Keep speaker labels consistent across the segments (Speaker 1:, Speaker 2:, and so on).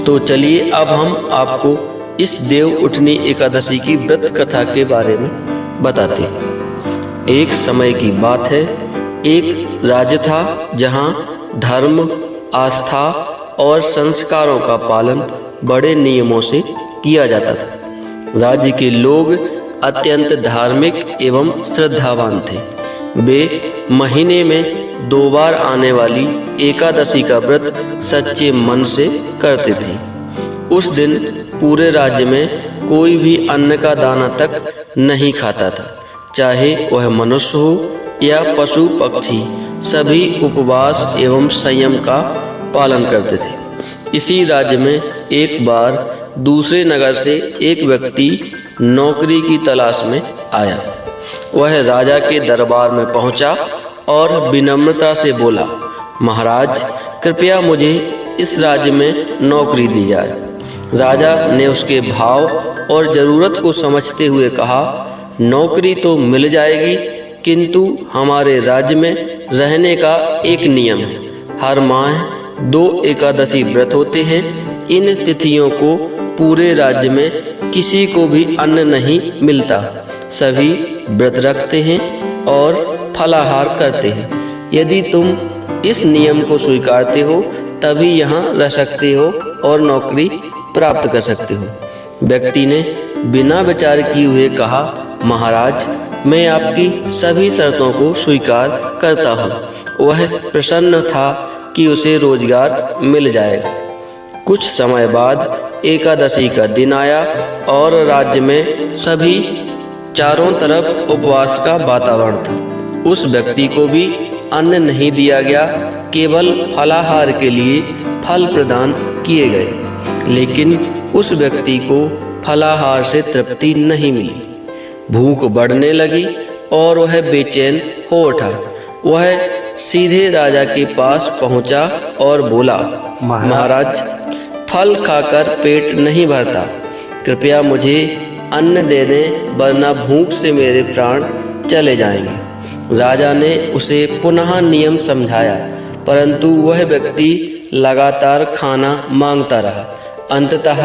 Speaker 1: तो चलिए अब हम आपको इस देव उठनी एकादशी की व्रत कथा के बारे में बताते हैं। एक समय की बात है, एक राज्य था जहाँ धर्म, आस्था और संस्कारों का पालन बड़े नियमों से किया जाता था। राज्य के लोग अत्यंत धार्मिक एवं श्रद्धावान थे। वे महीने में 2 बार आने वाली एकादशी का व्रत सच्चे मन से करते थे। उस दिन पूरे राज्य में कोई भी अन्न का दाना तक नहीं खाता था, चाहे वह मनुष्य हो या पशु पक्षी, सभी उपवास एवं संयम का पालन करते थे। इसी राज्य में एक बार दूसरे नगर से एक व्यक्ति नौकरी की तलाश में आया। वह राजा के दरबार में पहुंचा और विनम्रता से बोला, महाराज, कृपया मुझे इस राज्य में नौकरी दी जाए। राजा ने उसके भाव और ज़रूरत को समझते हुए कहा, नौकरी तो मिल जाएगी, किंतु हमारे राज्य में रहने का एक नियम है। हर माह 2 एकादशी व्रत होते हैं। इन तिथियों को पूरे राज्य में किसी को भी अन्न नहीं मिलता। सभी व्रत रखते हैं और फलाहार करते हैं। यदि तुम इस नियम को स्वीकारते हो तभी यहाँ रह सकते हो और नौकरी प्राप्त कर सकते हो। व्यक्ति ने बिना विचार किए हुए कहा, महाराज, मैं आपकी सभी शर्तों को स्वीकार करता हूँ। वह प्रसन्न था कि उसे रोजगार मिल जाएगा। कुछ समय बाद एकादशी का दिन आया और राज्य में सभी चारों तरफ उपवास का वातावरण था। उस व्यक्ति को भी अन्न नहीं दिया गया, केवल फलाहार के लिए फल प्रदान किए गए। लेकिन उस व्यक्ति को फलाहार से तृप्ति नहीं मिली। भूख बढ़ने लगी और वह बेचैन हो उठा। वह सीधे राजा के पास पहुंचा और बोला, महाराज, फल खाकर पेट नहीं भरता, कृपया मुझे अन्न दे दें, वरना भूख से मेरे प्राण चले जाएंगे। राजा ने उसे पुनः नियम समझाया, परंतु वह व्यक्ति लगातार खाना मांगता रहा। अंततः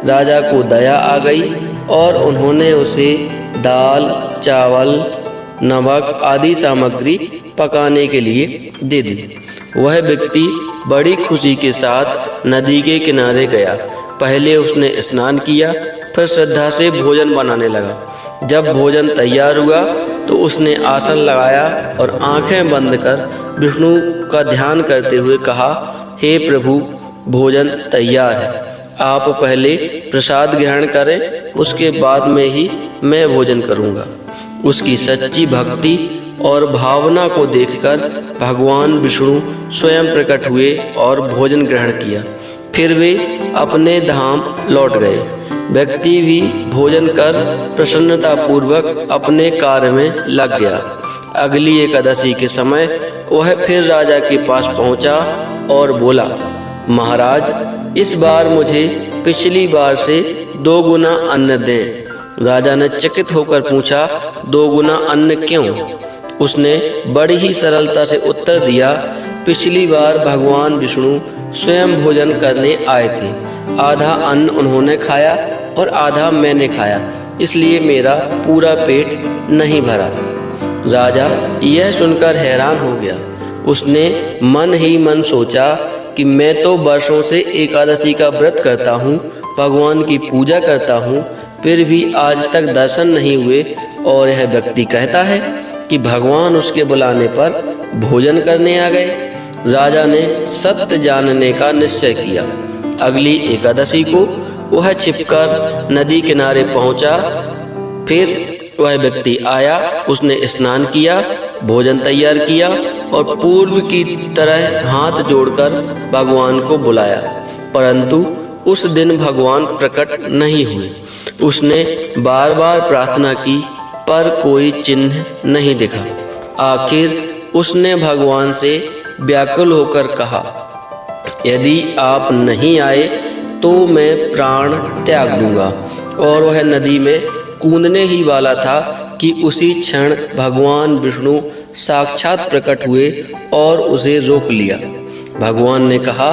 Speaker 1: राजा को दया आ गई और उन्होंने उसे दाल, चावल, नमक आदि सामग्री पकाने के लिए दे दी। वह व्यक्ति बड़ी खुशी के साथ नदी के किनारे गया। पहले उसने स्नान किया, फिर श्रद्धा से भोजन बनाने लगा। जब भोजन तैयार हुआ तो उसने आसन लगाया और आंखें बंद कर विष्णु का ध्यान करते हुए कहा, हे प्रभु, भोजन तैयार है, आप पहले प्रसाद ग्रहण करें, उसके बाद में ही मैं भोजन करूंगा। उसकी सच्ची भक्ति और भावना को देखकर भगवान विष्णु स्वयं प्रकट हुए और भोजन ग्रहण किया। फिर वे अपने धाम लौट गए। व्यक्ति भी भोजन कर प्रसन्नतापूर्वक अपने कार्य में लग गया। अगली एकादशी के समय वह फिर राजा के पास पहुंचा और बोला, महाराज, इस बार मुझे पिछली बार से 2 गुना अन्न दें। राजा ने चकित होकर पूछा, 2 गुना अन्न क्यों? उसने बड़ी ही सरलता से उत्तर दिया, पिछली बार भगवान विष्णु स्वयं भोजन करने आए थे। आधा अन्न उन्होंने खाया और आधा मैंने खाया, इसलिए मेरा पूरा पेट नहीं भरा। राजा यह सुनकर हैरान हो गया। उसने मन ही मन सोचा कि मैं तो वर्षों से एकादशी का व्रत करता हूँ, भगवान की पूजा करता हूँ, फिर भी आज तक दर्शन नहीं हुए और यह व्यक्ति कहता है कि भगवान उसके बुलाने पर भोजन करने आ गए। राजा ने सत्य जानने का निश्चय किया। अगली एकादशी को वह छिपकर नदी किनारे पहुंचा। फिर वह व्यक्ति आया, उसने स्नान किया, भोजन तैयार किया और पूर्व की तरह हाथ जोड़कर भगवान को बुलाया, परंतु उस दिन भगवान प्रकट नहीं हुए। उसने बार बार प्रार्थना की पर कोई चिन्ह नहीं दिखा। आखिर उसने भगवान से व्याकुल होकर कहा, यदि आप नहीं आए तो मैं प्राण त्याग दूंगा। और वह नदी में कूदने ही वाला था कि उसी क्षण भगवान विष्णु साक्षात प्रकट हुए और उसे रोक लिया। भगवान ने कहा,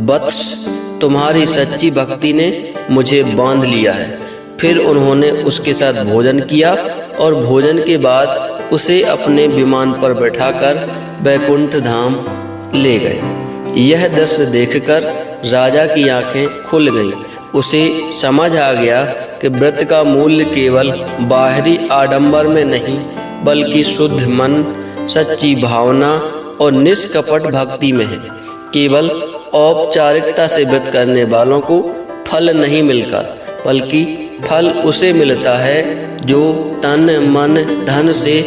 Speaker 1: वत्स, तुम्हारी सच्ची भक्ति ने मुझे बांध लिया है। फिर उन्होंने उसके साथ भोजन किया और भोजन के बाद उसे अपने विमान पर बैठाकर वैकुंठ धाम ले गए। यह दृश्य देखकर राजा की आंखें खुल गईं। उसे समझ आ गया कि व्रत का मूल्य केवल बाहरी आडंबर में नहीं, बल्कि शुद्ध मन, सच्ची भावना और निष्कपट भक्ति में है। केवल औपचारिकता से व्रत करने वालों को फल नहीं मिलता, बल्कि फल उसे मिलता है जो तन मन धन से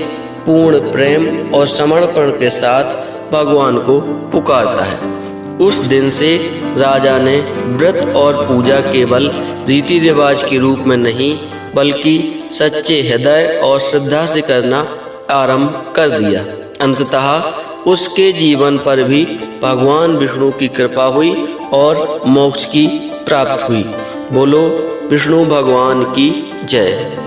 Speaker 1: पूर्ण प्रेम और समर्पण के साथ भगवान को पुकारता है। उस दिन से राजा ने व्रत और पूजा केवल रीति रिवाज के रूप में नहीं, बल्कि सच्चे हृदय और श्रद्धा से करना आरंभ कर दिया। अंततः उसके जीवन पर भी भगवान विष्णु की कृपा हुई और मोक्ष की प्राप्ति हुई। बोलो विष्णु भगवान की जय।